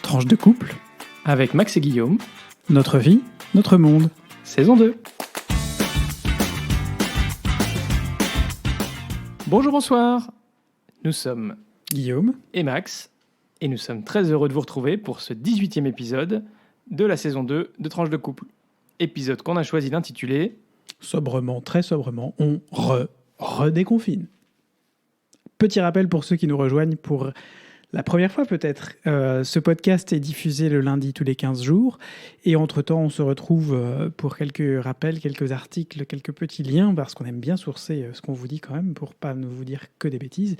Tranche de couple, avec Max et Guillaume, notre vie, notre monde. saison 2. Bonjour, bonsoir. Nous sommes Guillaume et Max, et nous sommes très heureux de vous retrouver pour ce 18e épisode de la saison 2 de Tranche de couple. Épisode qu'on a choisi d'intituler sobrement, très sobrement, on redéconfine. Petit rappel pour ceux qui nous rejoignent pour la première fois peut-être. Ce podcast est diffusé le lundi tous les 15 jours. Et entre-temps, on se retrouve pour quelques rappels, quelques articles, quelques petits liens, parce qu'on aime bien sourcer ce qu'on vous dit quand même, pour pas nous vous dire que des bêtises,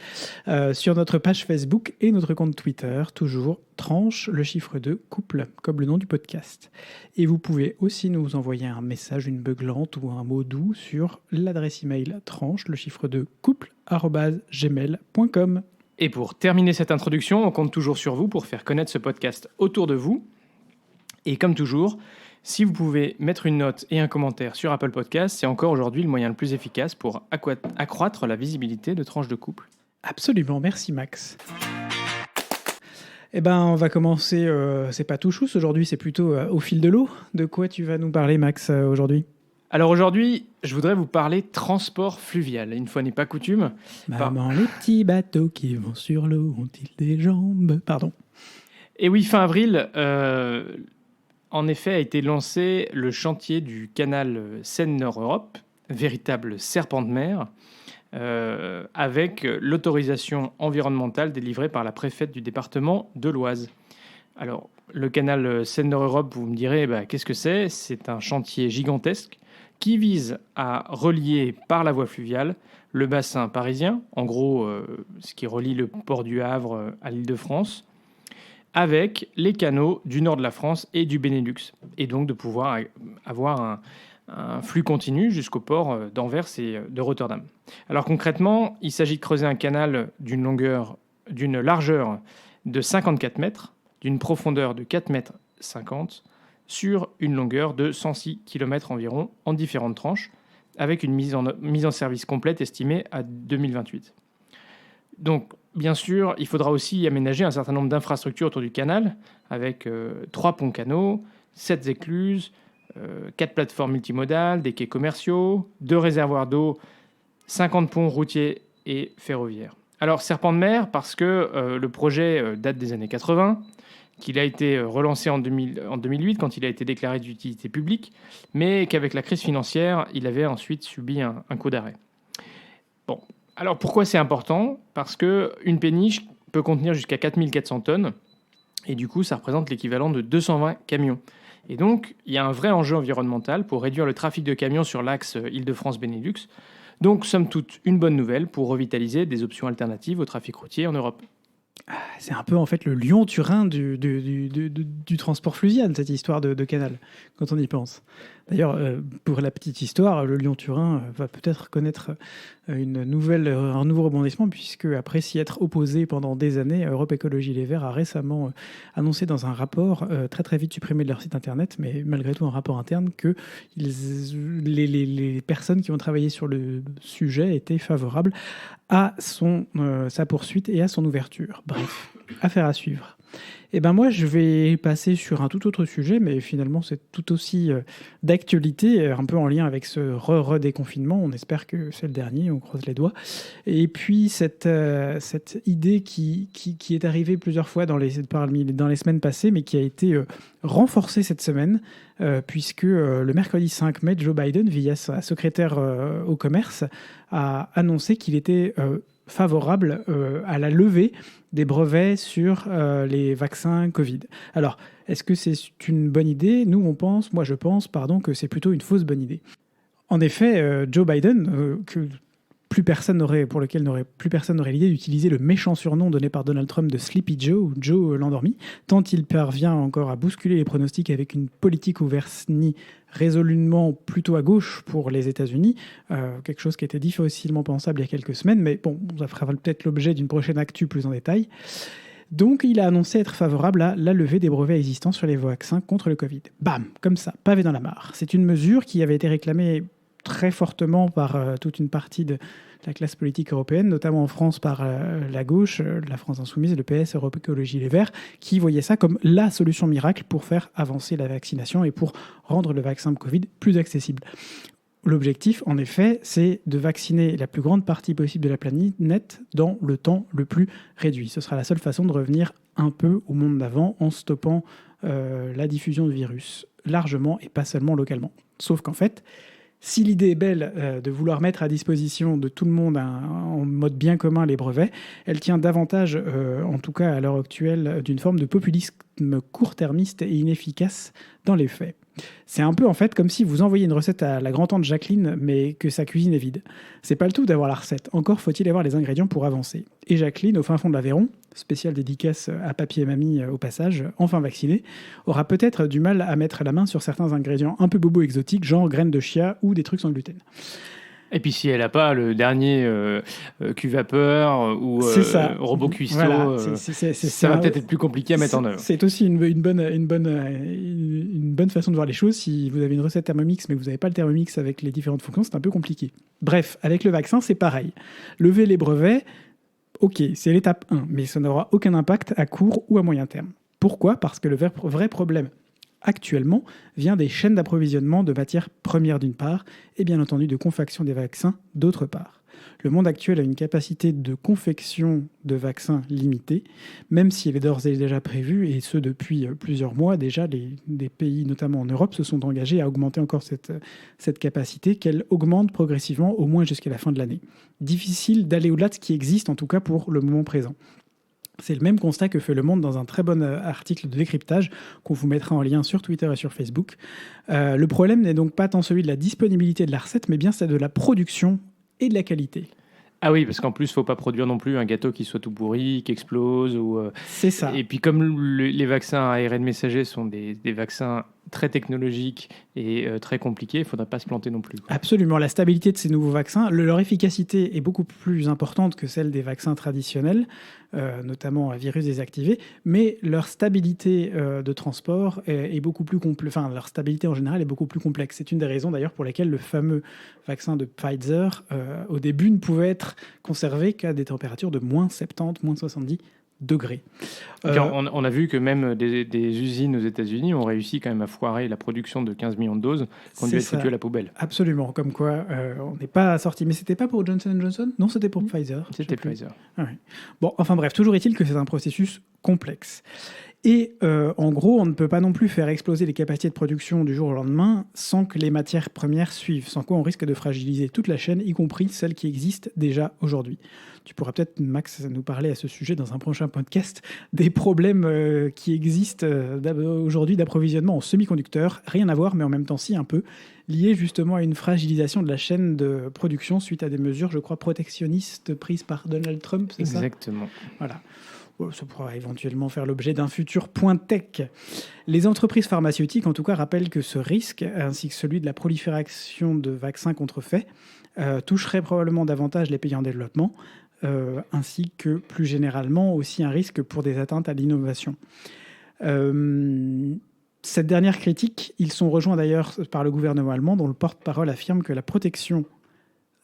sur notre page Facebook et notre compte Twitter, toujours tranche, le chiffre 2, couple, comme le nom du podcast. Et vous pouvez aussi nous envoyer un message, une beuglante ou un mot doux sur l'adresse email tranche, le chiffre 2, couple, @gmail.com. Et pour terminer cette introduction, on compte toujours sur vous pour faire connaître ce podcast autour de vous. Et comme toujours, si vous pouvez mettre une note et un commentaire sur Apple Podcasts, c'est encore aujourd'hui le moyen le plus efficace pour accroître la visibilité de Tranche de couple. Absolument, merci Max. Eh ben, on va commencer, c'est pas tout chousse aujourd'hui, c'est plutôt au fil de l'eau. De quoi tu vas nous parler Max aujourd'hui ? Alors aujourd'hui, je voudrais vous parler transport fluvial. Une fois n'est pas coutume. Maman, les petits bateaux qui vont sur l'eau ont-ils des jambes ? Pardon. Et oui, fin avril, en effet, a été lancé le chantier du canal Seine-Nord-Europe, véritable serpent de mer, avec l'autorisation environnementale délivrée par la préfète du département de l'Oise. Alors, le canal Seine-Nord-Europe, vous me direz, qu'est-ce que c'est ? C'est un chantier gigantesque qui vise à relier par la voie fluviale le bassin parisien, en gros ce qui relie le port du Havre à l'Île-de-France, avec les canaux du nord de la France et du Benelux, et donc de pouvoir avoir un flux continu jusqu'au port d'Anvers et de Rotterdam. Alors concrètement, il s'agit de creuser un canal d'une largeur de 54 mètres, d'une profondeur de 4,50 mètres, sur une longueur de 106 km environ, en différentes tranches, avec une mise en service complète estimée à 2028. Donc, bien sûr, il faudra aussi y aménager un certain nombre d'infrastructures autour du canal, avec 3 ponts-canaux, 7 écluses, 4 plateformes multimodales, des quais commerciaux, 2 réservoirs d'eau, 50 ponts routiers et ferroviaires. Alors, serpent de mer, parce que le projet date des années 80, qu'il a été relancé en 2008 quand il a été déclaré d'utilité publique, mais qu'avec la crise financière, il avait ensuite subi un coup d'arrêt. Bon, alors pourquoi c'est important ? Parce qu'une péniche peut contenir jusqu'à 4400 tonnes, et du coup, ça représente l'équivalent de 220 camions. Et donc, il y a un vrai enjeu environnemental pour réduire le trafic de camions sur l'axe Île-de-France-Benelux. Donc, somme toute, une bonne nouvelle pour revitaliser des options alternatives au trafic routier en Europe. C'est un peu en fait le Lyon-Turin du transport fluvial, cette histoire de canal, quand on y pense. D'ailleurs, pour la petite histoire, le Lyon-Turin va peut-être connaître un nouveau rebondissement, puisque après s'y être opposé pendant des années, Europe Écologie Les Verts a récemment annoncé dans un rapport, très très vite supprimé de leur site internet, mais malgré tout un rapport interne, que les personnes qui ont travaillé sur le sujet étaient favorables à sa poursuite et à son ouverture. Bref, affaire à suivre. Et ben moi, je vais passer sur un tout autre sujet, mais finalement, c'est tout aussi d'actualité, un peu en lien avec ce redéconfinement. On espère que c'est le dernier, on croise les doigts. Et puis, cette idée qui est arrivée plusieurs fois dans les semaines passées, mais qui a été renforcée cette semaine, puisque le mercredi 5 mai, Joe Biden, via sa secrétaire au commerce, a annoncé qu'il était favorable à la levée des brevets sur les vaccins Covid. Alors, est-ce que c'est une bonne idée ? Moi je pense, que c'est plutôt une fausse bonne idée. En effet, Joe Biden, pour lequel plus personne n'aurait l'idée d'utiliser le méchant surnom donné par Donald Trump de Sleepy Joe, ou Joe l'endormi, tant il parvient encore à bousculer les pronostics avec une politique au vernis résolument plutôt à gauche pour les États-Unis, quelque chose qui était difficilement pensable il y a quelques semaines, mais bon, ça fera peut-être l'objet d'une prochaine actu plus en détail. Donc, il a annoncé être favorable à la levée des brevets existants sur les vaccins contre le Covid. Bam, comme ça, pavé dans la mare. C'est une mesure qui avait été réclamée très fortement par toute une partie la classe politique européenne, notamment en France par la gauche, la France Insoumise, le PS, Europe Écologie Les Verts, qui voyaient ça comme la solution miracle pour faire avancer la vaccination et pour rendre le vaccin Covid plus accessible. L'objectif, en effet, c'est de vacciner la plus grande partie possible de la planète dans le temps le plus réduit. Ce sera la seule façon de revenir un peu au monde d'avant en stoppant la diffusion du virus largement et pas seulement localement. Sauf qu'en fait, si l'idée est belle de vouloir mettre à disposition de tout le monde en mode bien commun les brevets, elle tient davantage, en tout cas à l'heure actuelle, d'une forme de populisme court-termiste et inefficace dans les faits. C'est un peu en fait comme si vous envoyez une recette à la grand-tante Jacqueline, mais que sa cuisine est vide. C'est pas le tout d'avoir la recette, encore faut-il avoir les ingrédients pour avancer. Et Jacqueline, au fin fond de l'Aveyron, spéciale dédicace à papy et mamie au passage, enfin vaccinée, aura peut-être du mal à mettre la main sur certains ingrédients un peu bobo exotiques, genre graines de chia ou des trucs sans gluten. Et puis si elle n'a pas le dernier Q-Vapeur ou robot cuistot, voilà, ça va peut-être être plus compliqué à mettre en œuvre. C'est aussi une bonne façon de voir les choses. Si vous avez une recette Thermomix mais que vous n'avez pas le Thermomix avec les différentes fonctions, c'est un peu compliqué. Bref, avec le vaccin, c'est pareil. Lever les brevets, ok, c'est l'étape 1, mais ça n'aura aucun impact à court ou à moyen terme. Pourquoi ? Parce que le vrai problème actuellement vient des chaînes d'approvisionnement de matières premières d'une part et bien entendu de confection des vaccins d'autre part. Le monde actuel a une capacité de confection de vaccins limitée, même si elle est d'ores et déjà prévue, et ce depuis plusieurs mois déjà, des pays, notamment en Europe, se sont engagés à augmenter encore cette capacité, qu'elle augmente progressivement au moins jusqu'à la fin de l'année. Difficile d'aller au-delà de ce qui existe, en tout cas pour le moment présent. C'est le même constat que fait Le Monde dans un très bon article de décryptage qu'on vous mettra en lien sur Twitter et sur Facebook. Le problème n'est donc pas tant celui de la disponibilité de la recette, mais bien celle de la production et de la qualité. Ah oui, parce qu'en plus, il ne faut pas produire non plus un gâteau qui soit tout pourri, qui explose. C'est ça. Et puis comme les vaccins à ARN messager sont des vaccins très technologiques et très compliqués, il ne faudrait pas se planter non plus. Absolument. La stabilité de ces nouveaux vaccins, leur efficacité est beaucoup plus importante que celle des vaccins traditionnels, notamment à virus désactivé, mais leur stabilité de transport est beaucoup plus complexe. Enfin, leur stabilité en général est beaucoup plus complexe. C'est une des raisons d'ailleurs pour lesquelles le fameux vaccin de Pfizer, au début, ne pouvait être conservé qu'à des températures de moins 70, moins 70 degrés. On a vu que même des usines aux États-Unis ont réussi quand même à foirer la production de 15 millions de doses qui ont dû être foutues à la poubelle. Absolument, comme quoi on n'est pas sorti. Mais c'était pas pour Johnson & Johnson ? Non, c'était pour Pfizer. C'était Pfizer. Ah oui. Bon, enfin bref, toujours est-il que c'est un processus complexe. Et en gros, on ne peut pas non plus faire exploser les capacités de production du jour au lendemain sans que les matières premières suivent, sans quoi on risque de fragiliser toute la chaîne, y compris celle qui existe déjà aujourd'hui. Tu pourras peut-être, Max, nous parler à ce sujet dans un prochain podcast des problèmes qui existent aujourd'hui d'approvisionnement en semi-conducteurs. Rien à voir, mais en même temps si un peu, lié justement à une fragilisation de la chaîne de production suite à des mesures, je crois, protectionnistes prises par Donald Trump, c'est ça ? Exactement. Voilà. Ça pourra éventuellement faire l'objet d'un futur point tech. Les entreprises pharmaceutiques, en tout cas, rappellent que ce risque, ainsi que celui de la prolifération de vaccins contrefaits, toucherait probablement davantage les pays en développement, ainsi que plus généralement aussi un risque pour des atteintes à l'innovation. Cette dernière critique, ils sont rejoints d'ailleurs par le gouvernement allemand, dont le porte-parole affirme que la protection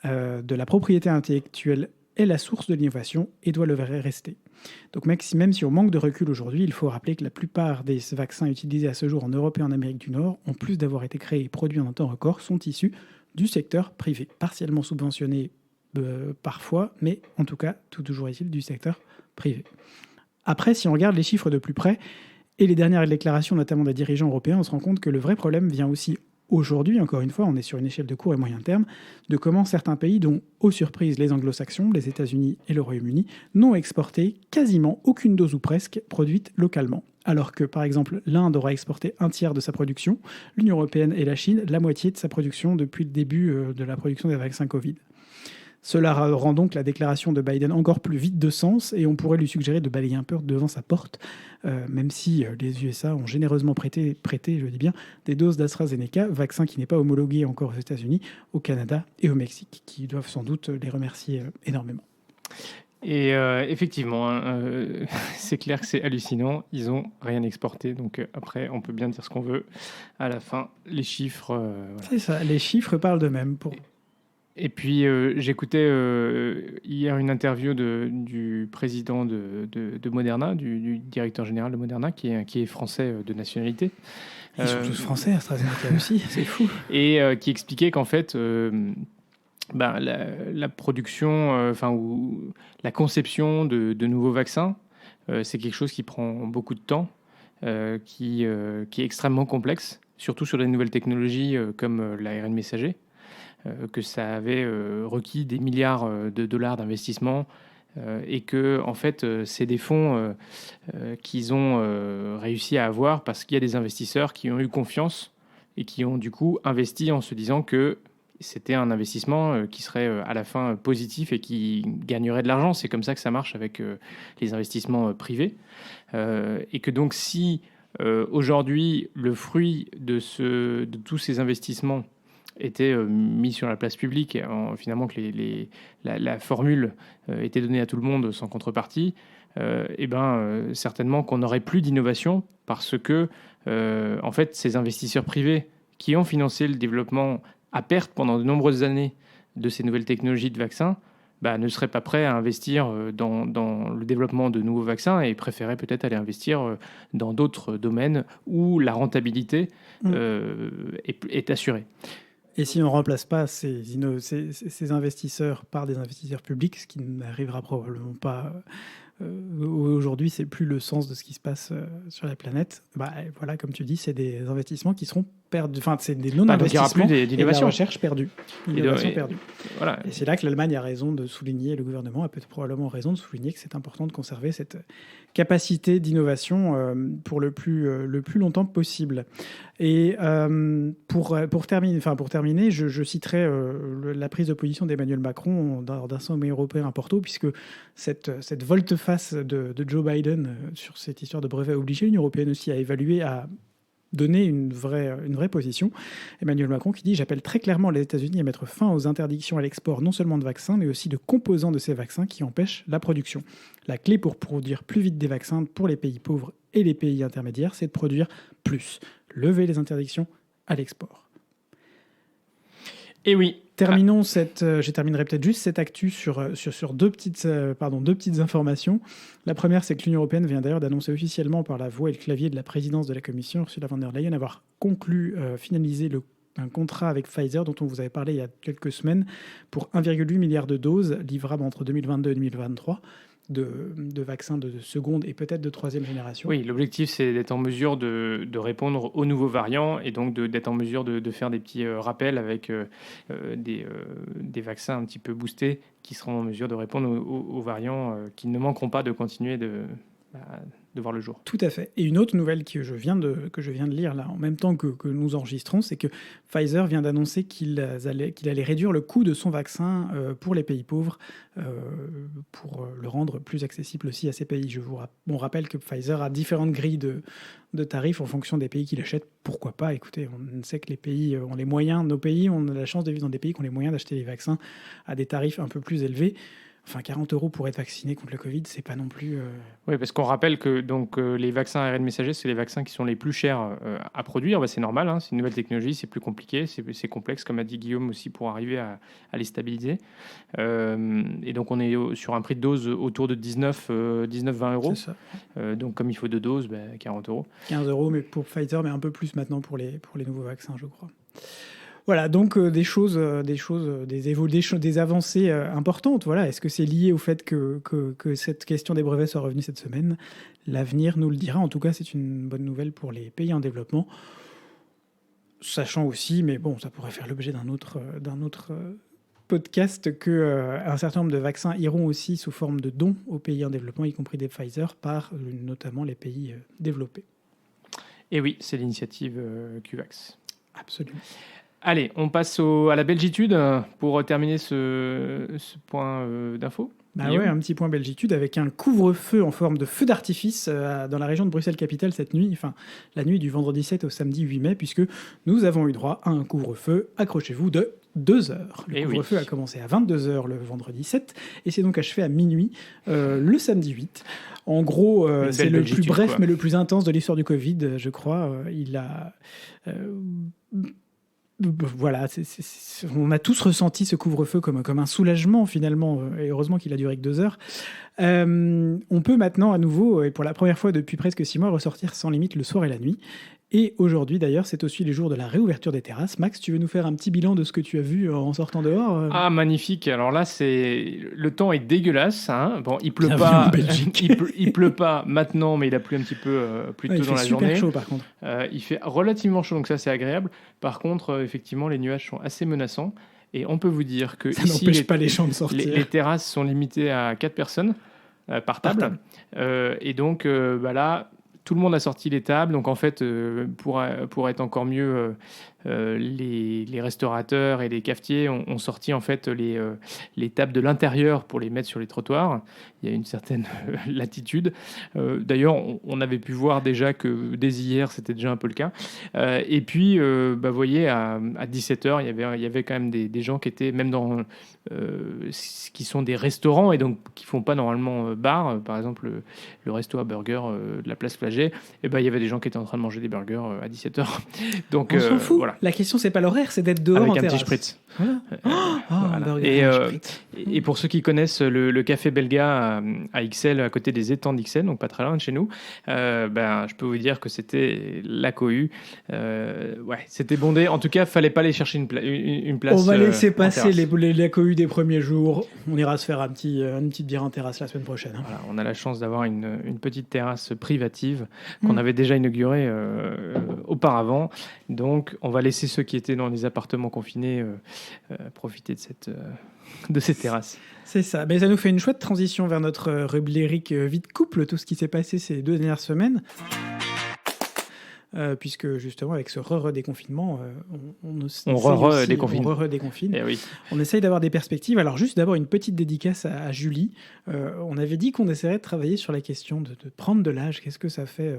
de la propriété intellectuelle est la source de l'innovation et doit le rester. Donc même si on manque de recul aujourd'hui, il faut rappeler que la plupart des vaccins utilisés à ce jour en Europe et en Amérique du Nord, en plus d'avoir été créés et produits en un temps record, sont issus du secteur privé, partiellement subventionnés parfois, mais en tout cas, toujours est-il du secteur privé. Après, si on regarde les chiffres de plus près, et les dernières déclarations notamment des dirigeants européens, on se rend compte que le vrai problème vient aussi aujourd'hui, encore une fois, on est sur une échelle de court et moyen terme, de comment certains pays, dont, aux surprises, les anglo-saxons, les États-Unis et le Royaume-Uni, n'ont exporté quasiment aucune dose ou presque produite localement. Alors que, par exemple, l'Inde aura exporté un tiers de sa production, l'Union européenne et la Chine, la moitié de sa production depuis le début de la production des vaccins Covid. Cela rend donc la déclaration de Biden encore plus vide de sens et on pourrait lui suggérer de balayer un peu devant sa porte, même si les USA ont généreusement prêté, je dis bien, des doses d'AstraZeneca, vaccin qui n'est pas homologué encore aux États-Unis, au Canada et au Mexique, qui doivent sans doute les remercier énormément. Et effectivement, c'est clair que c'est hallucinant. Ils n'ont rien exporté. Donc après, on peut bien dire ce qu'on veut. À la fin, les chiffres... voilà. C'est ça, les chiffres parlent d'eux-mêmes. Et puis, j'écoutais hier une interview du président de Moderna, du directeur général de Moderna, qui est français de nationalité. Ils sont tous français, AstraZeneca aussi, c'est fou. Et qui expliquait qu'en fait, la production, ou la conception de nouveaux vaccins, c'est quelque chose qui prend beaucoup de temps, qui est extrêmement complexe, surtout sur les nouvelles technologies comme l'ARN messager. Que ça avait requis des milliards de dollars d'investissement et que en fait c'est des fonds qu'ils ont réussi à avoir parce qu'il y a des investisseurs qui ont eu confiance et qui ont du coup investi en se disant que c'était un investissement qui serait à la fin positif et qui gagnerait de l'argent. C'est comme ça que ça marche avec les investissements privés. Et que donc si aujourd'hui le fruit de tous ces investissements était mis sur la place publique, finalement que la formule était donnée à tout le monde sans contrepartie, certainement qu'on n'aurait plus d'innovation parce que en fait, ces investisseurs privés qui ont financé le développement à perte pendant de nombreuses années de ces nouvelles technologies de vaccins ne seraient pas prêts à investir dans le développement de nouveaux vaccins et préféraient peut-être aller investir dans d'autres domaines où la rentabilité est assurée. Et si on ne remplace pas ces investisseurs par des investisseurs publics, ce qui n'arrivera probablement pas aujourd'hui, c'est plus le sens de ce qui se passe sur la planète. Voilà, comme tu dis, c'est des investissements qui seront perdus. Enfin, c'est des non-investissements et de la recherche perdue. Perdue. Voilà. Et c'est là que l'Allemagne a raison de souligner, le gouvernement a peut-être probablement raison de souligner que c'est important de conserver cette capacité d'innovation pour le plus longtemps possible. Et pour terminer, je citerai la prise de position d'Emmanuel Macron lors d'un sommet européen à Porto, puisque cette volte-face de Joe Biden sur cette histoire de brevet obligé, l'Union européenne aussi a évalué, a donné une vraie position. Emmanuel Macron qui dit « J'appelle très clairement les États-Unis à mettre fin aux interdictions à l'export non seulement de vaccins, mais aussi de composants de ces vaccins qui empêchent la production. La clé pour produire plus vite des vaccins pour les pays pauvres et les pays intermédiaires, c'est de produire plus. Lever les interdictions à l'export. » Et oui. Je terminerai peut-être juste cette actu sur deux petites informations. La première, c'est que l'Union européenne vient d'ailleurs d'annoncer officiellement par la voix et le clavier de la présidence de la Commission, Ursula von der Leyen, avoir finalisé un contrat avec Pfizer dont on vous avait parlé il y a quelques semaines pour 1,8 milliard de doses livrables entre 2022 et 2023. De vaccins de seconde et peut-être de troisième génération. Oui, l'objectif, c'est d'être en mesure de répondre aux nouveaux variants et donc d'être en mesure de faire des petits rappels avec des vaccins un petit peu boostés qui seront en mesure de répondre aux variants qui ne manqueront pas de continuer de voir le jour. Tout à fait. Et une autre nouvelle que je viens de lire là, en même temps que nous enregistrons, c'est que Pfizer vient d'annoncer qu'il allait réduire le coût de son vaccin pour les pays pauvres, pour le rendre plus accessible aussi à ces pays. On rappelle que Pfizer a différentes grilles de tarifs en fonction des pays qu'il achète. Pourquoi pas ? Écoutez, on sait que les pays ont les moyens, nos pays, on a la chance de vivre dans des pays qui ont les moyens d'acheter les vaccins à des tarifs un peu plus élevés. Enfin, 40 € pour être vacciné contre le Covid, c'est pas non plus... Oui, parce qu'on rappelle que les vaccins ARN messager, c'est les vaccins qui sont les plus chers à produire. C'est normal, hein, c'est une nouvelle technologie, c'est plus compliqué, c'est complexe, comme a dit Guillaume aussi, pour arriver à les stabiliser. Et donc, on est sur un prix de dose autour de 19-20 €. C'est ça. Donc, comme il faut 2 doses, 40 €. 15 € mais pour Pfizer, mais un peu plus maintenant pour les nouveaux vaccins, je crois. Voilà, donc des avancées importantes. Voilà, est-ce que c'est lié au fait que cette question des brevets soit revenue cette semaine ? L'avenir nous le dira. En tout cas, c'est une bonne nouvelle pour les pays en développement. Sachant aussi, mais bon, ça pourrait faire l'objet d'un autre podcast, qu'un certain nombre de vaccins iront aussi sous forme de dons aux pays en développement, y compris des Pfizer, par notamment les pays développés. Et oui, c'est l'initiative CUVAX. Absolument. Allez, on passe à la belgitude pour terminer ce point d'info. Ouais, un petit point belgitude avec un couvre-feu en forme de feu d'artifice dans la région de Bruxelles-Capitale cette nuit, enfin la nuit du vendredi 7 au samedi 8 mai, puisque nous avons eu droit à un couvre-feu, accrochez-vous, de 2 heures. Le couvre-feu a commencé à 22 h le vendredi 7 et s'est donc achevé à minuit le samedi 8. En gros, c'est le plus bref mais le plus intense de l'histoire du Covid, je crois. voilà, on a tous ressenti ce couvre-feu comme un soulagement finalement, et heureusement qu'il a duré que 2 heures. On peut maintenant à nouveau, et pour la première fois depuis presque 6 mois, ressortir sans limite le soir et la nuit. Et aujourd'hui d'ailleurs, c'est aussi les jours de la réouverture des terrasses. Max, tu veux nous faire un petit bilan de ce que tu as vu en sortant dehors? Ah, magnifique. Alors là, le temps est dégueulasse. Hein. Bon, il pleut Bienvenue pas. en Belgique. il pleut pas maintenant, mais il a plu un petit peu plus tôt dans la journée. Il fait super chaud par contre. Il fait relativement chaud, donc ça c'est agréable. Par contre, effectivement, les nuages sont assez menaçants. Et on peut vous dire que Ça ici, n'empêche pas les gens de sortir. les terrasses sont limitées à 4 personnes par table. Et donc là, tout le monde a sorti les tables. Donc en fait, pour être encore mieux, les restaurateurs et les cafetiers ont sorti en fait les tables de l'intérieur pour les mettre sur les trottoirs. Il y a une certaine latitude. D'ailleurs, on avait pu voir déjà que dès hier, c'était déjà un peu le cas. Et puis, vous voyez, à 17h, il y avait quand même des gens qui étaient même dans qui sont des restaurants et donc qui font pas normalement bar. Par exemple, le resto à burger de la place Flagey, et il y avait des gens qui étaient en train de manger des burgers à 17h. Donc, on s'en fout. Voilà. La question, c'est pas l'horaire, c'est d'être dehors avec en un terrasse. petit spritz. Voilà. Voilà. Burger, Et pour ceux qui connaissent le café Belga à Ixelles, à côté des étangs d'Ixelles, donc pas très loin de chez nous, je peux vous dire que c'était la cohue. C'était bondé. En tout cas, fallait pas aller chercher une place. On va laisser passer les la cohue des premiers jours. On ira se faire une petite bière en terrasse la semaine prochaine. Voilà, on a la chance d'avoir une petite terrasse privative qu'on avait déjà inaugurée auparavant. Donc, on va laisser ceux qui étaient dans les appartements confinés profiter de ces terrasses. C'est ça. Mais ça nous fait une chouette transition vers notre rubrique vie de couple, tout ce qui s'est passé ces 2 dernières semaines. Puisque justement avec ce redéconfinement, on redéconfine. Oui. On essaye d'avoir des perspectives. Alors juste d'abord une petite dédicace à Julie. On avait dit qu'on essaierait de travailler sur la question de prendre de l'âge. Qu'est-ce que ça fait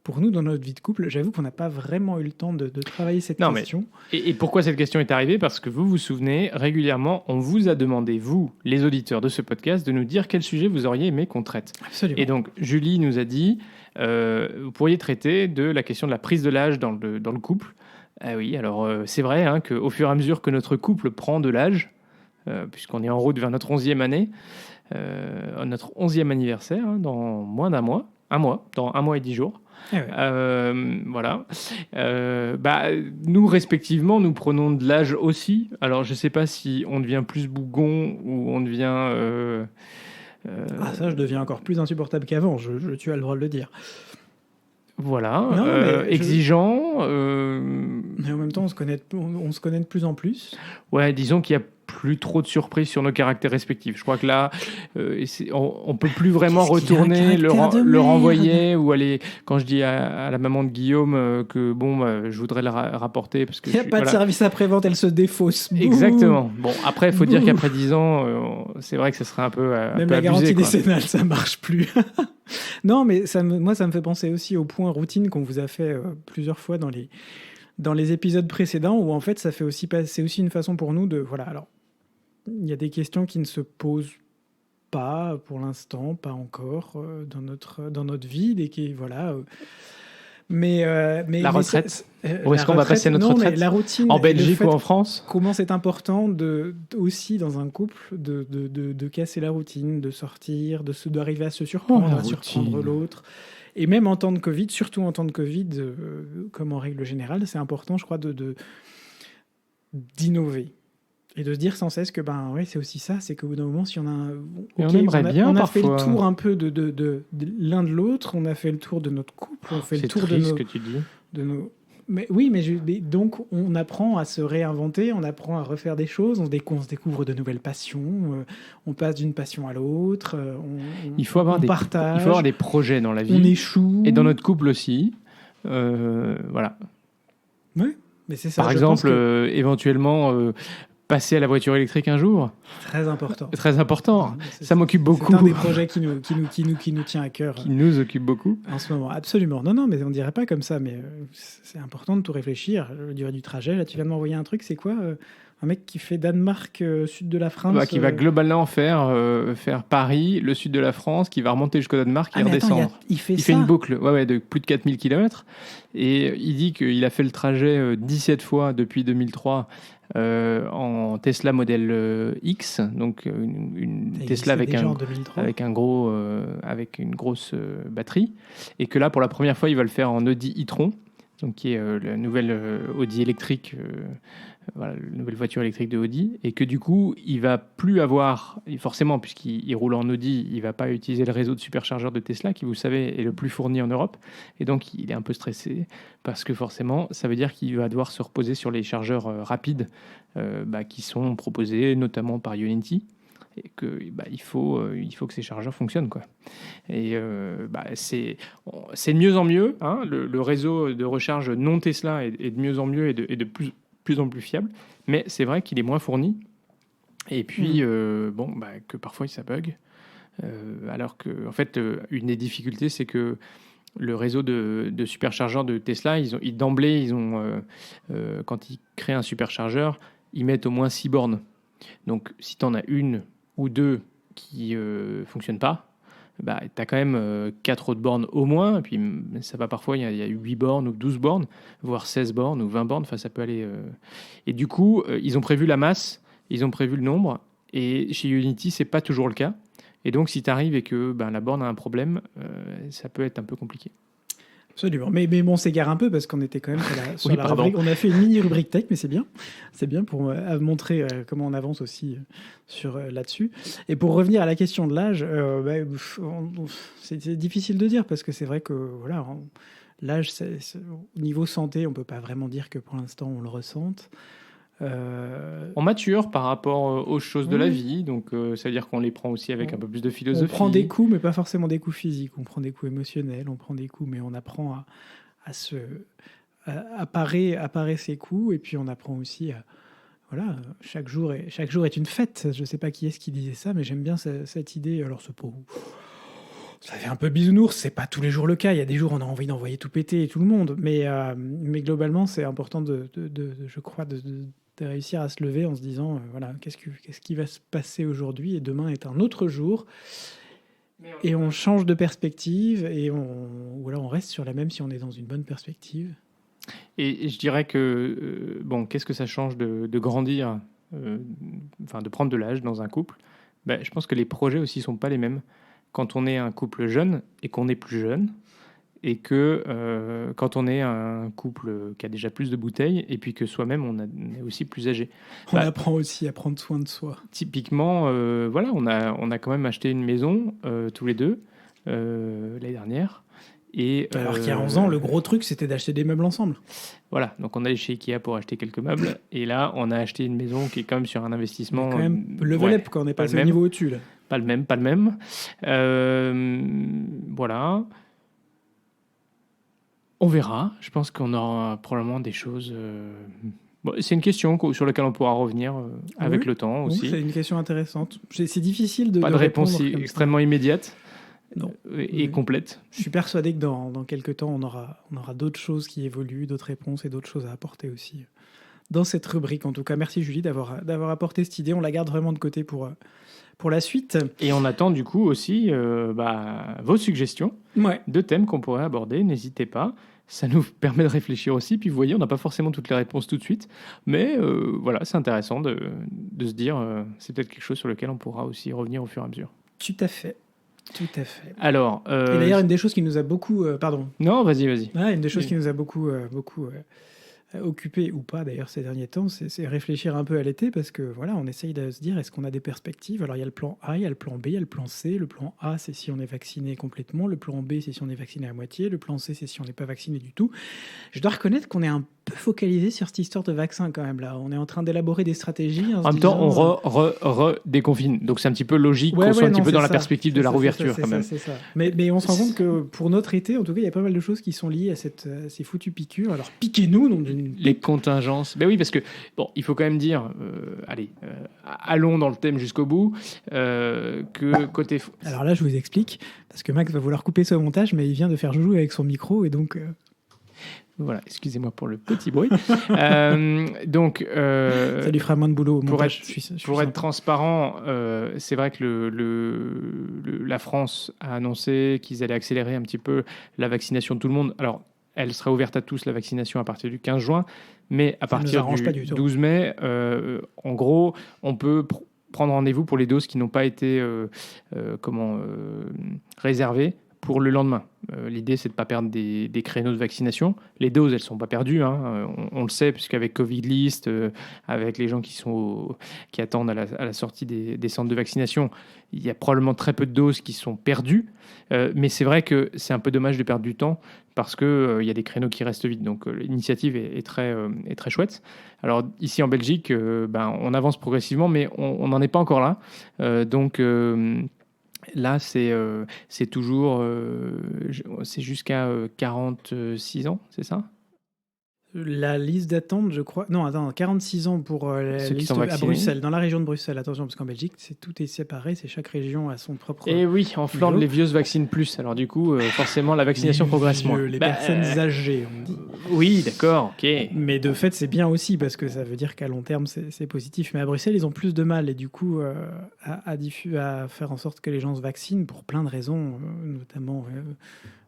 pour nous dans notre vie de couple? J'avoue qu'on n'a pas vraiment eu le temps de travailler cette question. Et pourquoi cette question est arrivée? Parce que vous vous souvenez, régulièrement, on vous a demandé, vous, les auditeurs de ce podcast, de nous dire quel sujet vous auriez aimé qu'on traite. Absolument. Et donc, Julie nous a dit, vous pourriez traiter de la question de la prise de l'âge dans le couple. Ah oui, alors c'est vrai qu'au fur et à mesure que notre couple prend de l'âge, puisqu'on est en route vers notre 11e année, notre 11e anniversaire, dans moins d'un mois, dans 1 mois et 10 jours. Voilà. Nous, respectivement, nous prenons de l'âge aussi. Alors, je ne sais pas si on devient plus bougon ou on devient... ça, je deviens encore plus insupportable qu'avant. Tu as le droit de le dire. Voilà. Exigeant. Mais en même temps, on se connaît de plus en plus. Ouais, disons qu'il y a plus trop de surprises sur nos caractères respectifs. Je crois que là, on peut plus vraiment retourner, le renvoyer ou aller. Quand je dis à la maman de Guillaume que je voudrais le rapporter parce que il n'y a pas de service après-vente, elle se défausse. Exactement. Bon, après, il faut dire qu'après 10 ans, c'est vrai que ça serait un peu même peu la abusé, garantie quoi. décennale, ça marche plus. Non, mais moi, ça me fait penser aussi au point routine qu'on vous a fait plusieurs fois dans les épisodes précédents, où en fait, c'est aussi une façon pour nous de... Voilà, alors, il y a des questions qui ne se posent pas pour l'instant, pas encore, dans notre vie, mais la retraite. Où est-ce qu'on va passer notre retraite? La routine, en Belgique ou en France? Comment c'est important aussi dans un couple de casser la routine, de sortir, d'arriver à se surprendre, à surprendre l'autre. Et même en temps de Covid, surtout en temps de Covid, comme en règle générale, c'est important, je crois, d'innover. Et de se dire sans cesse que c'est aussi ça, c'est qu'au bout d'un moment, si on a on a fait le tour un peu de l'un de l'autre, on a fait le tour de notre couple, on fait le tour de nos... que tu dis. Mais oui, mais donc on apprend à se réinventer, on apprend à refaire des choses, on se découvre de nouvelles passions, on passe d'une passion à l'autre, il faut avoir partage, il faut avoir des projets dans la vie, on échoue, et dans notre couple aussi, voilà. Oui, mais c'est ça. Par exemple, éventuellement passer à la voiture électrique un jour. Très important. Très important. Ça m'occupe beaucoup. C'est un des projets qui nous tient à cœur. Qui nous occupe beaucoup. En ce moment, absolument. Non, mais on dirait pas comme ça, mais c'est important de tout réfléchir. La durée du trajet, là, tu viens de m'envoyer un truc, c'est quoi Un mec qui fait Danemark, sud de la France. Qui va globalement faire Paris, le sud de la France, qui va remonter jusqu'au Danemark et redescendre. Il fait une boucle de plus de 4000 km. Et il dit qu'il a fait le trajet 17 fois depuis 2003 en Tesla Model X, donc une Tesla avec une grosse batterie. Et que là, pour la première fois, il va le faire en Audi e-tron, donc qui est la nouvelle Audi électrique, la nouvelle voiture électrique de Audi, et que du coup, il va plus avoir, forcément, puisqu'il roule en Audi, il va pas utiliser le réseau de superchargeurs de Tesla, qui, vous savez, est le plus fourni en Europe, et donc il est un peu stressé, parce que forcément, ça veut dire qu'il va devoir se reposer sur les chargeurs rapides qui sont proposés notamment par Ionity, et que il faut que ces chargeurs fonctionnent, quoi. Et c'est de mieux en mieux, hein, le réseau de recharge non Tesla est de mieux en mieux et de plus en plus fiable, mais c'est vrai qu'il est moins fourni, et puis que parfois ça bug, alors que en fait une des difficultés, c'est que le réseau de superchargeurs de Tesla, d'emblée, quand ils créent un superchargeur, ils mettent au moins 6 bornes. Donc si tu en as une ou deux qui fonctionnent pas, tu as quand même 4 autres bornes au moins, et puis ça va parfois, il y a 8 bornes ou 12 bornes, voire 16 bornes ou 20 bornes, enfin ça peut aller... Et du coup, ils ont prévu la masse, ils ont prévu le nombre, et chez Ionity, c'est pas toujours le cas. Et donc, si tu arrives et que la borne a un problème, ça peut être un peu compliqué. Absolument. Mais bon, on s'égare un peu parce qu'on était quand même sur la rubrique. On a fait une mini-rubrique tech, mais c'est bien. C'est bien pour montrer comment on avance aussi là-dessus. Et pour revenir à la question de l'âge, c'est difficile de dire parce que c'est vrai que l'âge, au niveau santé, on ne peut pas vraiment dire que pour l'instant on le ressente. On mature par rapport aux choses de la vie, donc ça veut dire qu'on les prend aussi avec un peu plus de philosophie. On prend des coups, mais pas forcément des coups physiques. On prend des coups émotionnels, on prend des coups, mais on apprend à parer ces coups, et puis on apprend aussi chaque jour est une fête. Je ne sais pas qui est-ce qui disait ça, mais j'aime bien cette idée. Alors ça fait un peu bisounours, c'est pas tous les jours le cas. Il y a des jours où on a envie d'envoyer tout péter et tout le monde, mais globalement c'est important je crois, de réussir à se lever en se disant qu'est-ce qui va se passer aujourd'hui, et demain est un autre jour, et on change de perspective, et on reste sur la même si on est dans une bonne perspective. Et je dirais que qu'est-ce que ça change de grandir, de prendre de l'âge dans un couple. Je pense que les projets aussi sont pas les mêmes quand on est un couple jeune et qu'on est plus jeune, et que quand on est un couple qui a déjà plus de bouteilles, et puis que soi-même on est aussi plus âgé. On apprend aussi à prendre soin de soi. Typiquement, on a quand même acheté une maison tous les deux l'année dernière. Alors qu'il y a 11 ans, le gros truc, c'était d'acheter des meubles ensemble. Voilà, donc on allait chez Ikea pour acheter quelques meubles, et là, on a acheté une maison qui est quand même sur un investissement... Quand même level up, quand on est passé au niveau au-dessus. Là. Pas le même. Voilà. On verra. Je pense qu'on aura probablement des choses... c'est une question sur laquelle on pourra revenir avec le temps aussi. C'est une question intéressante. C'est difficile de Pas de réponse extrêmement immédiate. Non. Et complète. Je suis persuadé que dans quelques temps, on aura d'autres choses qui évoluent, d'autres réponses et d'autres choses à apporter aussi dans cette rubrique. En tout cas, merci Julie d'avoir apporté cette idée. On la garde vraiment de côté pour la suite. Et on attend du coup aussi vos suggestions de thèmes qu'on pourrait aborder. N'hésitez pas. Ça nous permet de réfléchir aussi. Puis vous voyez, on n'a pas forcément toutes les réponses tout de suite. Mais c'est intéressant de se dire c'est peut-être quelque chose sur lequel on pourra aussi revenir au fur et à mesure. Tout à fait. Alors, et d'ailleurs, une des choses qui nous a beaucoup... pardon. Non, vas-y. Une des choses qui nous a beaucoup occupé ou pas d'ailleurs ces derniers temps, c'est réfléchir un peu à l'été, parce que on essaye de se dire, est-ce qu'on a des perspectives? Alors il y a le plan A, il y a le plan B, il y a le plan C. Le plan A, c'est si on est vacciné complètement. Le plan B, c'est si on est vacciné à moitié. Le plan C, c'est si on n'est pas vacciné du tout. Je dois reconnaître qu'on est un peu focalisé sur cette histoire de vaccin quand même là. On est en train d'élaborer des stratégies. En même temps, on redéconfine. Donc c'est un petit peu logique qu'on soit un petit peu dans la perspective de la rouverture quand même. C'est ça. Mais on se rend compte que pour notre été, en tout cas, il y a pas mal de choses qui sont liées à ces foutues piqûres. Alors piquez-nous, donc les contingences. Oui, parce que il faut quand même dire, allons dans le thème jusqu'au bout, que côté... Alors là, je vous explique, parce que Max va vouloir couper ce montage, mais il vient de faire joujou avec son micro, et donc... Voilà, excusez-moi pour le petit bruit. Ça lui fera moins de boulot au montage. Pour être transparent, c'est vrai que la France a annoncé qu'ils allaient accélérer un petit peu la vaccination de tout le monde. Alors, elle sera ouverte à tous, la vaccination, à partir du 15 juin, mais à partir du 12 mai, en gros, on peut prendre rendez-vous pour les doses qui n'ont pas été réservées pour le lendemain. L'idée, c'est de ne pas perdre des créneaux de vaccination. Les doses, elles ne sont pas perdues. Hein. On le sait, puisqu'avec Covid List, avec les gens qui attendent à la sortie des centres de vaccination, il y a probablement très peu de doses qui sont perdues. Mais c'est vrai que c'est un peu dommage de perdre du temps parce qu'il y a des créneaux qui restent vides. Donc l'initiative est très chouette. Alors ici en Belgique, on avance progressivement, mais on n'en est pas encore là. Là, c'est toujours c'est jusqu'à 46 ans, c'est ça? La liste d'attente, je crois. Non, attends, 46 ans pour la liste à Bruxelles, dans la région de Bruxelles. Attention, parce qu'en Belgique, tout est séparé. C'est chaque région a son propre. Et oui, en Flandre, les vieux se vaccinent plus. Alors du coup, forcément, la vaccination progresse moins. Les personnes âgées, on dit. Oui, d'accord, ok. Mais de fait, c'est bien aussi parce que ça veut dire qu'à long terme, c'est positif. Mais à Bruxelles, ils ont plus de mal et du coup, à faire en sorte que les gens se vaccinent pour plein de raisons, notamment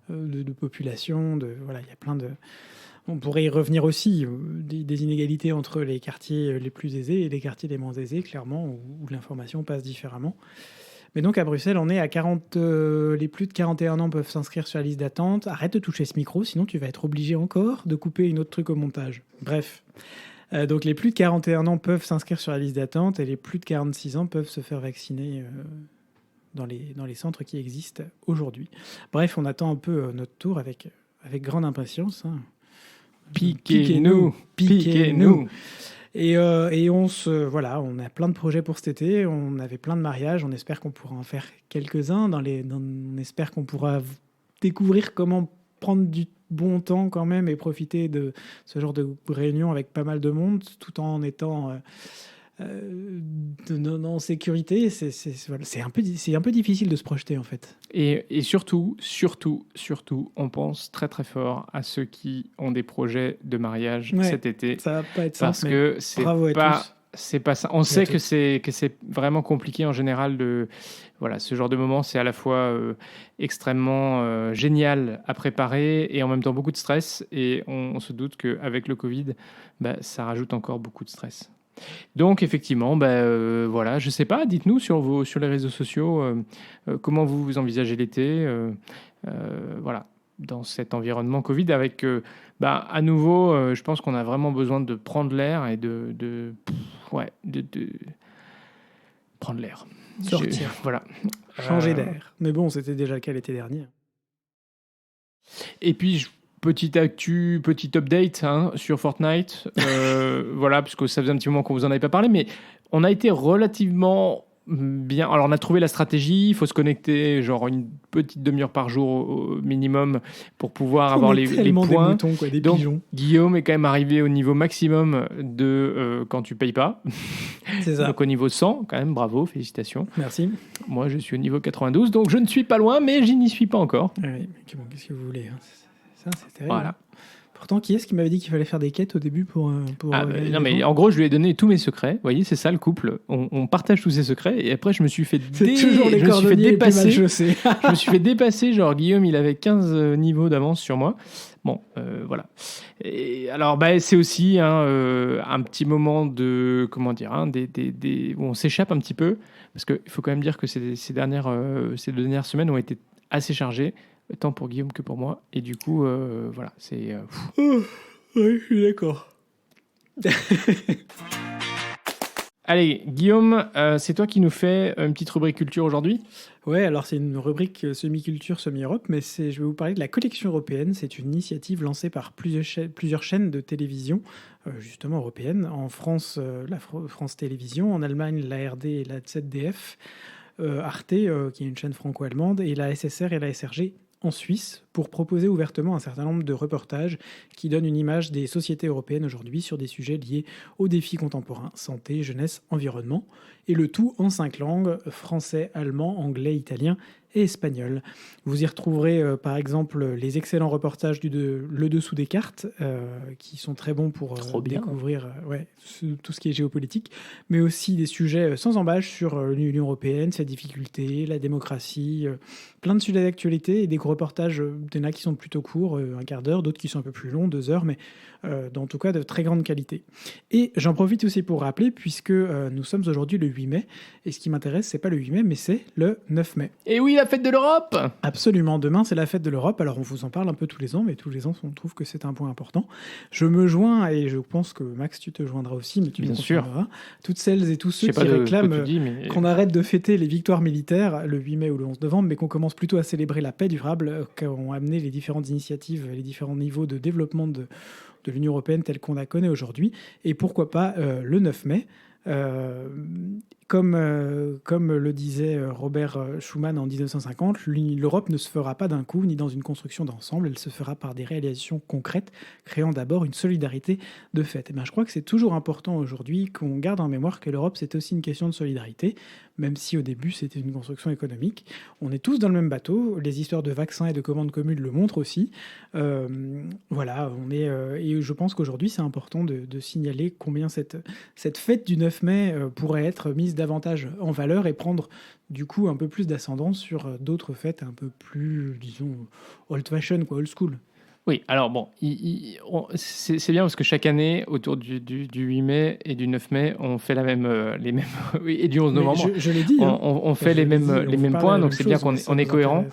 de population. Voilà, il y a plein de. On pourrait y revenir aussi, des inégalités entre les quartiers les plus aisés et les quartiers les moins aisés, clairement, où l'information passe différemment. Mais donc à Bruxelles, on est à 40... les plus de 41 ans peuvent s'inscrire sur la liste d'attente. Arrête de toucher ce micro, sinon tu vas être obligé encore de couper une autre truc au montage. Bref. Donc les plus de 41 ans peuvent s'inscrire sur la liste d'attente et les plus de 46 ans peuvent se faire vacciner dans les centres qui existent aujourd'hui. Bref, on attend un peu notre tour avec grande impatience, hein. Piquez-nous. Et on a plein de projets pour cet été. On avait plein de mariages. On espère qu'on pourra en faire quelques-uns. On espère qu'on pourra découvrir comment prendre du bon temps quand même et profiter de ce genre de réunion avec pas mal de monde, tout en étant en sécurité. C'est un peu difficile de se projeter en fait. Et surtout, on pense très très fort à ceux qui ont des projets de mariage cet été. Ça va pas être parce simple, que c'est pas ça. On sait que c'est vraiment compliqué en général ce genre de moment. C'est à la fois extrêmement génial à préparer et en même temps beaucoup de stress. Et on se doute qu'avec le Covid, ça rajoute encore beaucoup de stress. Donc effectivement, je sais pas, dites-nous sur les réseaux sociaux comment vous envisagez l'été, dans cet environnement Covid avec, à nouveau, je pense qu'on a vraiment besoin de prendre l'air et de prendre l'air. Sortir. Changer d'air. Mais bon, c'était déjà le cas l'été dernier. Et puis, petite actu, petit update sur Fortnite. Parce que ça faisait un petit moment qu'on vous en avait pas parlé, mais on a été relativement bien. Alors, on a trouvé la stratégie. Il faut se connecter genre une petite demi-heure par jour au minimum pour pouvoir avoir les points. Des moutons, des Donc, pigeons. Guillaume est quand même arrivé au niveau maximum de quand tu payes pas. C'est ça. Donc, au niveau 100, quand même, bravo, félicitations. Merci. Moi, je suis au niveau 92, donc je ne suis pas loin, mais je n'y suis pas encore. Oui, mais qu'est-ce que vous voulez Ça, c'est terrible. Voilà. Pourtant, qui est-ce qui m'avait dit qu'il fallait faire des quêtes au début pour non, mais en gros, je lui ai donné tous mes secrets. Vous voyez, c'est ça le couple. On partage tous ses secrets. Et après, je me suis fait dépasser. Je me suis fait dépasser. Genre, Guillaume, il avait 15 niveaux d'avance sur moi. Bon, voilà. Et alors, c'est aussi un petit moment de... Comment dire où on s'échappe un petit peu. Parce qu'il faut quand même dire que ces 2 dernières semaines ont été assez chargées. Tant pour Guillaume que pour moi. Et du coup, c'est... Oui, je suis d'accord. Allez, Guillaume, c'est toi qui nous fais une petite rubrique culture aujourd'hui ? Ouais, alors c'est une rubrique semi-culture, semi-Europe, mais je vais vous parler de la collection européenne. C'est une initiative lancée par plusieurs chaînes de télévision, justement européennes. En France, la France Télévisions, en Allemagne, la RD et la ZDF, Arte, qui est une chaîne franco-allemande, et la SSR et la SRG en Suisse, pour proposer ouvertement un certain nombre de reportages qui donnent une image des sociétés européennes aujourd'hui sur des sujets liés aux défis contemporains, santé, jeunesse, environnement, et le tout en 5 langues, français, allemand, anglais, italien et espagnol. Vous y retrouverez par exemple les excellents reportages Le Dessous des cartes, qui sont très bons pour découvrir tout ce qui est géopolitique, mais aussi des sujets sans embâche sur l'Union européenne, ses difficultés, la démocratie, plein de sujets d'actualité et des reportages, il y en a qui sont plutôt courts, un quart d'heure, d'autres qui sont un peu plus longs, 2 heures, mais en tout cas de très grande qualité. Et j'en profite aussi pour rappeler, puisque nous sommes aujourd'hui le 8 mai, et ce qui m'intéresse, c'est pas le 8 mai, mais c'est le 9 mai. Et oui, la fête de l'Europe! Absolument, demain c'est la fête de l'Europe, alors on vous en parle un peu tous les ans, mais tous les ans on trouve que c'est un point important. Je me joins, et je pense que Max, tu te joindras aussi, mais tu me confirmeras, toutes celles et tous ceux qui réclament qu'on arrête de fêter les victoires militaires le 8 mai ou le 11 novembre, mais qu'on commence plutôt à célébrer la paix durable qu'ont amené les différentes initiatives, les différents niveaux de développement de l'Union européenne telle qu'on la connaît aujourd'hui, et pourquoi pas le 9 mai. Comme le disait Robert Schuman en 1950, l'Europe ne se fera pas d'un coup ni dans une construction d'ensemble, elle se fera par des réalisations concrètes, créant d'abord une solidarité de fait. Et je crois que c'est toujours important aujourd'hui qu'on garde en mémoire que l'Europe, c'est aussi une question de solidarité, même si au début c'était une construction économique. On est tous dans le même bateau, les histoires de vaccins et de commandes communes le montrent aussi. Voilà, et je pense qu'aujourd'hui c'est important de signaler combien cette fête du 9 mai pourrait être mise davantage en valeur et prendre du coup un peu plus d'ascendance sur d'autres fêtes un peu plus, disons, old-fashion, old school. Oui, alors bon, c'est bien parce que chaque année, autour du 8 mai et du 9 mai, on fait les mêmes oui, et du 11 novembre. Je l'ai dit. On fait les mêmes points, donc c'est bien qu'on est cohérent.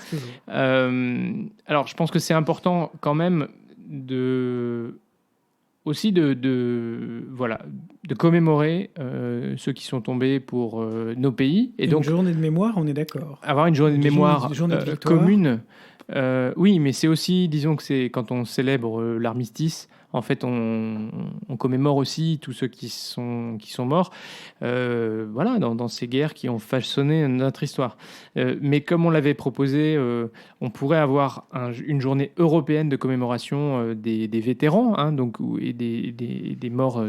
Alors, je pense que c'est important quand même de commémorer ceux qui sont tombés pour nos pays. Et donc, une journée de mémoire, on est d'accord. Avoir une journée de mémoire commune. Oui, mais c'est aussi, disons que c'est quand on célèbre l'armistice, en fait, on commémore aussi tous ceux qui sont morts, voilà, dans ces guerres qui ont façonné notre histoire. Mais comme on l'avait proposé, on pourrait avoir une journée européenne de commémoration des vétérans, hein, donc, et des morts,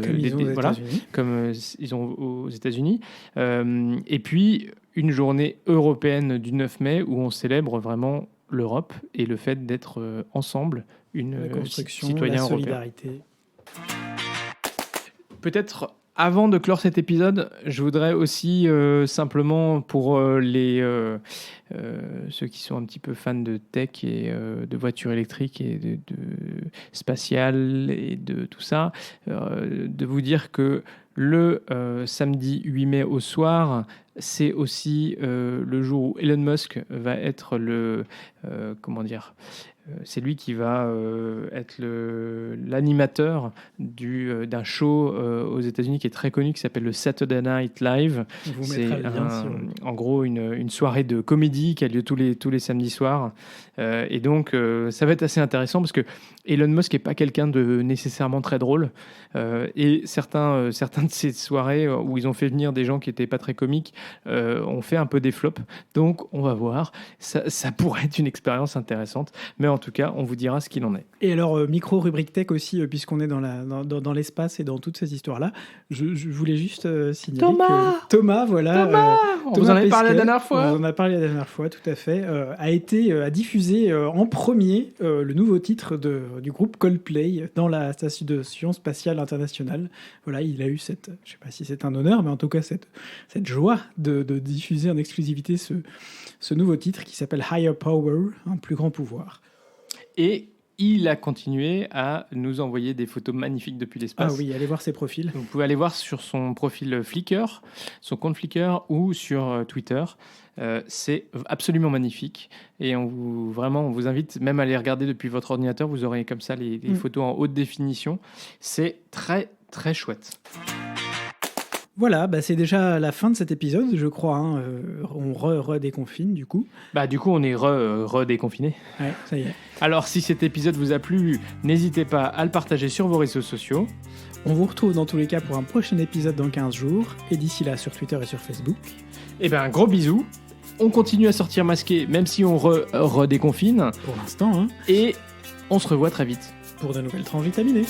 comme ils ont aux États-Unis. Et puis une journée européenne du 9 mai où on célèbre vraiment l'Europe et le fait d'être ensemble une construction, citoyen la européen. Solidarité. Peut-être avant de clore cet épisode, je voudrais aussi simplement pour ceux qui sont un petit peu fans de tech et de voitures électriques et de spatial et de tout ça, de vous dire que le samedi 8 mai au soir, c'est aussi le jour où Elon Musk va être c'est lui qui va être l'animateur d'un show aux États-Unis qui est très connu, qui s'appelle le Saturday Night Live. C'est en gros une soirée de comédie qui a lieu tous les samedis soirs. Et donc, ça va être assez intéressant parce que Elon Musk n'est pas quelqu'un de nécessairement très drôle. Et certains de ces soirées où ils ont fait venir des gens qui n'étaient pas très comiques ont fait un peu des flops. Donc, on va voir. Ça pourrait être une expérience intéressante. Mais en tout cas, on vous dira ce qu'il en est. Et alors, micro-rubrique tech aussi, puisqu'on est dans l'espace et dans toutes ces histoires-là, je voulais juste signaler que Thomas, voilà... on vous en avait parlé la dernière fois. On en a parlé la dernière fois, tout à fait. A diffusé en premier le nouveau titre du groupe Coldplay dans la station spatiale internationale. Voilà, il a eu je ne sais pas si c'est un honneur, mais en tout cas cette joie de diffuser en exclusivité ce nouveau titre qui s'appelle Higher Power, un plus grand pouvoir. Et il a continué à nous envoyer des photos magnifiques depuis l'espace. Ah oui, allez voir ses profils. Vous pouvez aller voir sur son profil Flickr, son compte Flickr ou sur Twitter. C'est absolument magnifique. Et on vous invite même à les regarder depuis votre ordinateur. Vous aurez comme ça les photos en haute définition. C'est très, très chouette. Voilà, c'est déjà la fin de cet épisode, je crois. Hein. On redéconfine, du coup. Du coup, on est redéconfiné. Ouais, ça y est. Alors, si cet épisode vous a plu, n'hésitez pas à le partager sur vos réseaux sociaux. On vous retrouve dans tous les cas pour un prochain épisode dans 15 jours. Et d'ici là, sur Twitter et sur Facebook. Gros bisous. On continue à sortir masqué, même si on redéconfine. Pour l'instant. Hein. Et on se revoit très vite. Pour de nouvelles tranches vitaminées.